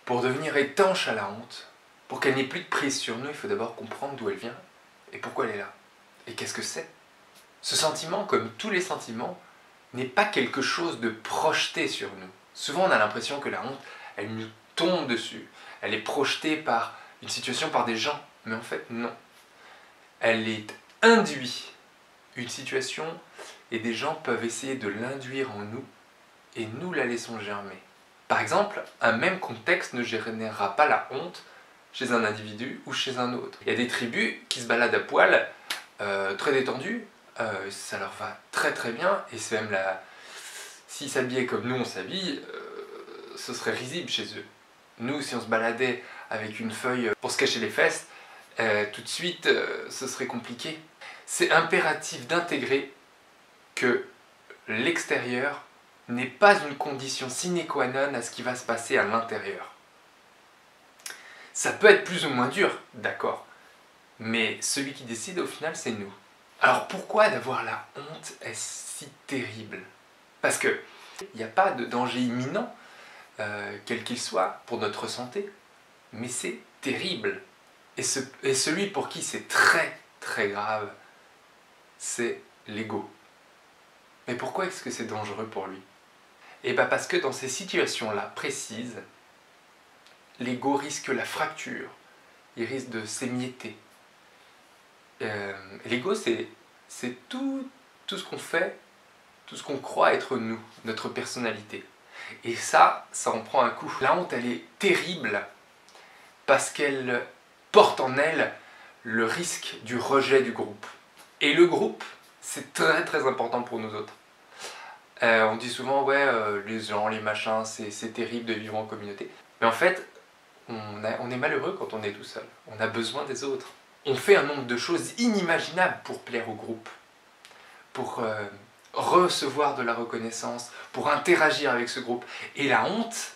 Pour devenir étanche à la honte, pour qu'elle n'ait plus de prise sur nous, il faut d'abord comprendre d'où elle vient et pourquoi elle est là. Et qu'est-ce que c'est? Ce sentiment, comme tous les sentiments, n'est pas quelque chose de projeté sur nous. Souvent on a l'impression que la honte, elle nous tombe dessus. Elle est projetée par une situation, par des gens. Mais en fait, non. Elle est induite. Une situation et des gens peuvent essayer de l'induire en nous et nous la laissons germer. Par exemple, un même contexte ne générera pas la honte chez un individu ou chez un autre. Il y a des tribus qui se baladent à poil, très détendues, ça leur va très très bien, et c'est même la... S'ils s'habillaient comme nous on s'habille, ce serait risible chez eux. Nous, si on se baladait avec une feuille pour se cacher les fesses, tout de suite, ce serait compliqué. C'est impératif d'intégrer que l'extérieur n'est pas une condition sine qua non à ce qui va se passer à l'intérieur. Ça peut être plus ou moins dur, d'accord, mais celui qui décide au final, c'est nous. Alors pourquoi d'avoir la honte est si terrible? Parce que il n'y a pas de danger imminent, quel qu'il soit, pour notre santé, mais c'est terrible. Et celui pour qui c'est très très grave, c'est l'ego. Mais pourquoi est-ce que c'est dangereux pour lui? Et bien parce que dans ces situations-là précises, l'ego risque la fracture, il risque de s'émietter. L'ego, c'est tout ce qu'on fait, tout ce qu'on croit être nous, notre personnalité. Et ça en prend un coup. La honte, elle est terrible parce qu'elle porte en elle le risque du rejet du groupe. Et le groupe, c'est très très important pour nous autres. On dit souvent, ouais, les gens, les machins, c'est terrible de vivre en communauté. Mais en fait, on est malheureux quand on est tout seul. On a besoin des autres. On fait un nombre de choses inimaginables pour plaire au groupe, pour recevoir de la reconnaissance, pour interagir avec ce groupe. Et la honte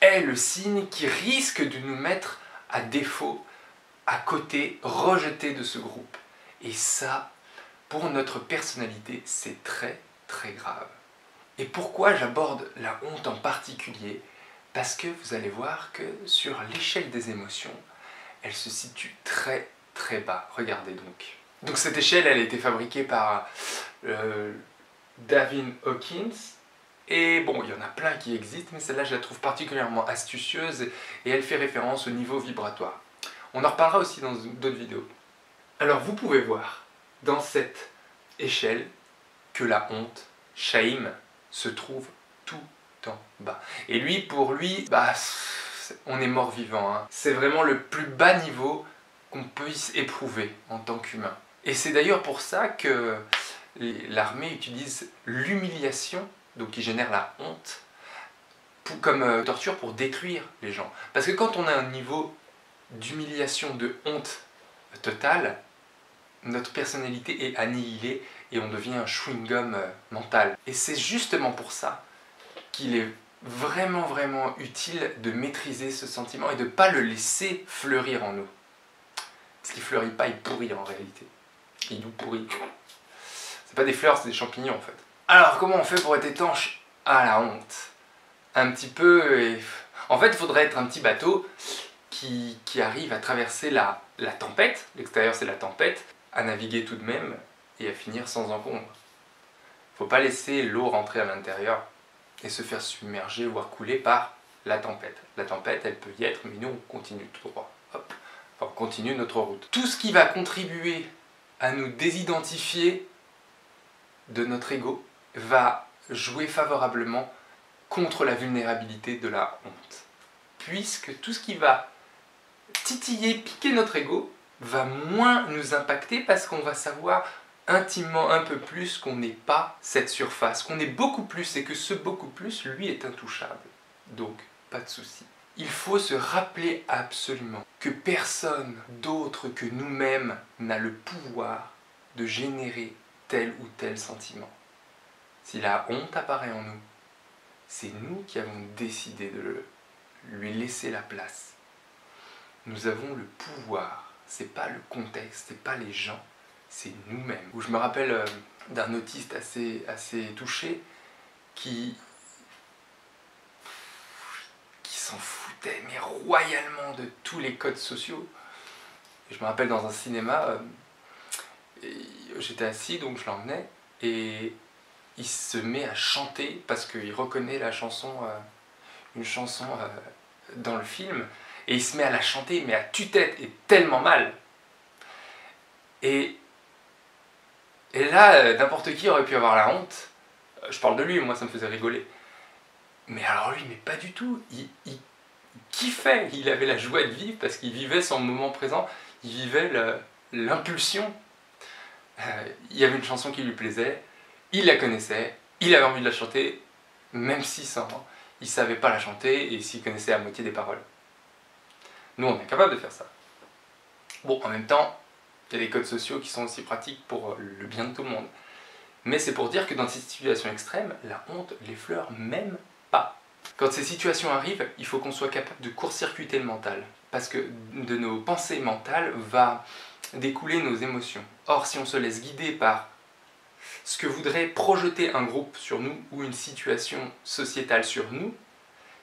est le signe qui risque de nous mettre à défaut, à côté, rejeté de ce groupe. Et ça, pour notre personnalité, c'est très très grave. Et pourquoi j'aborde la honte en particulier? Parce que vous allez voir que sur l'échelle des émotions, elle se situe très très bas. Regardez donc. Donc cette échelle, elle a été fabriquée par David Hawkins. Et bon, il y en a plein qui existent, mais celle-là, je la trouve particulièrement astucieuse et elle fait référence au niveau vibratoire. On en reparlera aussi dans d'autres vidéos. Alors vous pouvez voir dans cette échelle que la honte, shame, se trouve tout en bas. Et lui, pour lui, bah, on est mort vivant. Hein. C'est vraiment le plus bas niveau qu'on puisse éprouver en tant qu'humain. Et c'est d'ailleurs pour ça que l'armée utilise l'humiliation, donc qui génère la honte, comme torture pour détruire les gens. Parce que quand on a un niveau d'humiliation, de honte totale, notre personnalité est annihilée et on devient un chewing-gum mental. Et c'est justement pour ça qu'il est vraiment vraiment utile de maîtriser ce sentiment et de ne pas le laisser fleurir en nous. Parce qu'il ne fleurit pas, il pourrit en réalité. Il nous pourrit. C'est pas des fleurs, c'est des champignons en fait. Alors comment on fait pour être étanche à la honte? Un petit peu... En fait, il faudrait être un petit bateau qui arrive à traverser la tempête, l'extérieur c'est la tempête, à naviguer tout de même et à finir sans encombre. Faut pas laisser l'eau rentrer à l'intérieur et se faire submerger voire couler par la tempête. La tempête, elle peut y être, mais nous on continue tout droit. Hop. Enfin, on continue notre route. Tout ce qui va contribuer à nous désidentifier de notre ego va jouer favorablement contre la vulnérabilité de la honte. Puisque tout ce qui va titiller, piquer notre ego va moins nous impacter parce qu'on va savoir intimement un peu plus qu'on n'est pas cette surface, qu'on est beaucoup plus et que ce beaucoup plus, lui, est intouchable. Donc, pas de souci. Il faut se rappeler absolument que personne d'autre que nous-mêmes n'a le pouvoir de générer tel ou tel sentiment. Si la honte apparaît en nous, c'est nous qui avons décidé de lui laisser la place. Nous avons le pouvoir, c'est pas le contexte, c'est pas les gens, c'est nous-mêmes. Je me rappelle d'un autiste assez touché qui s'en foutait, mais royalement, de tous les codes sociaux. Et je me rappelle dans un cinéma, j'étais assis, donc je l'emmenais, et il se met à chanter parce qu'il reconnaît la chanson, une chanson dans le film, et il se met à la chanter, mais à tue-tête, et tellement mal. Et là, n'importe qui aurait pu avoir la honte. Je parle de lui, moi ça me faisait rigoler. Mais alors lui, mais pas du tout. Il kiffait, il avait la joie de vivre parce qu'il vivait son moment présent, il vivait l'impulsion. Il y avait une chanson qui lui plaisait, il la connaissait, il avait envie de la chanter, même si il ne savait pas la chanter et s'il connaissait à moitié des paroles. Nous, on est capable de faire ça. Bon, en même temps, il y a des codes sociaux qui sont aussi pratiques pour le bien de tout le monde. Mais c'est pour dire que dans ces situations extrêmes, la honte l'effleure même pas. Quand ces situations arrivent, il faut qu'on soit capable de court-circuiter le mental. Parce que de nos pensées mentales va découler nos émotions. Or, si on se laisse guider par ce que voudrait projeter un groupe sur nous ou une situation sociétale sur nous,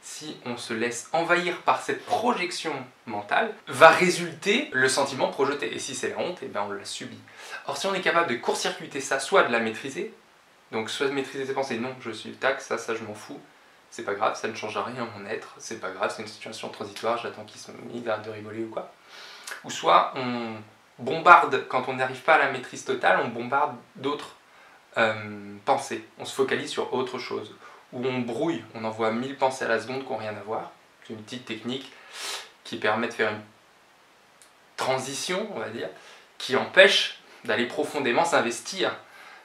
si on se laisse envahir par cette projection mentale, va résulter le sentiment projeté. Et si c'est la honte, eh ben on l'a subi. Or, si on est capable de court-circuiter ça, soit de la maîtriser, donc soit de maîtriser ses pensées, non, je suis tac, ça je m'en fous, c'est pas grave, ça ne change rien à mon être, c'est pas grave, c'est une situation transitoire, j'attends qu'il arrête de rigoler ou quoi. Ou soit on bombarde, quand on n'arrive pas à la maîtrise totale, on bombarde d'autres pensées, on se focalise sur autre chose. Ou on brouille, on envoie 1000 pensées à la seconde qui n'ont rien à voir. C'est une petite technique qui permet de faire une transition, on va dire, qui empêche d'aller profondément s'investir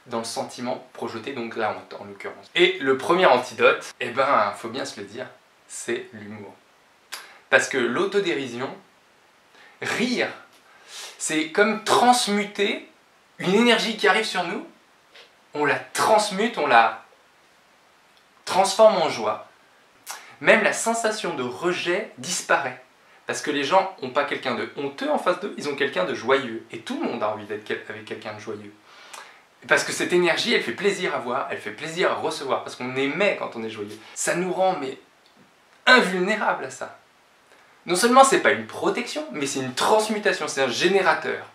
dans le sentiment projeté, donc la honte en l'occurrence. Et le premier antidote, eh ben, faut bien se le dire, c'est l'humour. Parce que l'autodérision, rire, c'est comme transmuter une énergie qui arrive sur nous, on la transmute, on la transforme en joie. Même la sensation de rejet disparaît. Parce que les gens n'ont pas quelqu'un de honteux en face d'eux, ils ont quelqu'un de joyeux. Et tout le monde a envie d'être avec quelqu'un de joyeux. Parce que cette énergie, elle fait plaisir à voir, elle fait plaisir à recevoir. Parce qu'on émet quand on est joyeux. Ça nous rend mais invulnérables à ça. Non seulement c'est pas une protection, mais c'est une transmutation, c'est un générateur.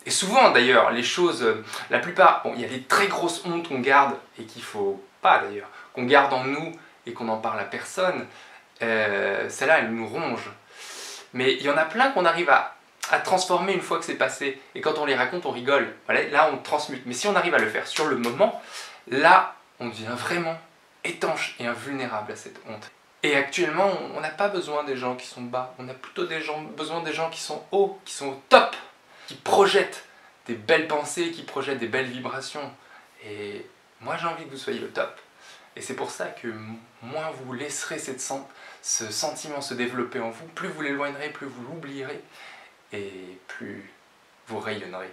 Et souvent d'ailleurs, les choses, la plupart, bon, il y a des très grosses hontes qu'on garde, et qu'il faut pas d'ailleurs, qu'on garde en nous et qu'on n'en parle à personne, celles-là, elles nous rongent. Mais il y en a plein qu'on arrive à transformer une fois que c'est passé, et quand on les raconte, on rigole. Voilà, là, on transmute. Mais si on arrive à le faire sur le moment, là, on devient vraiment étanche et invulnérable à cette honte. Et actuellement, on n'a pas besoin des gens qui sont bas, on a plutôt besoin des gens qui sont hauts, qui sont au top, qui projettent des belles pensées, qui projettent des belles vibrations. Et moi, j'ai envie que vous soyez au top. Et c'est pour ça que moins vous laisserez ce sentiment se développer en vous, plus vous l'éloignerez, plus vous l'oublierez, et plus vous rayonnerez.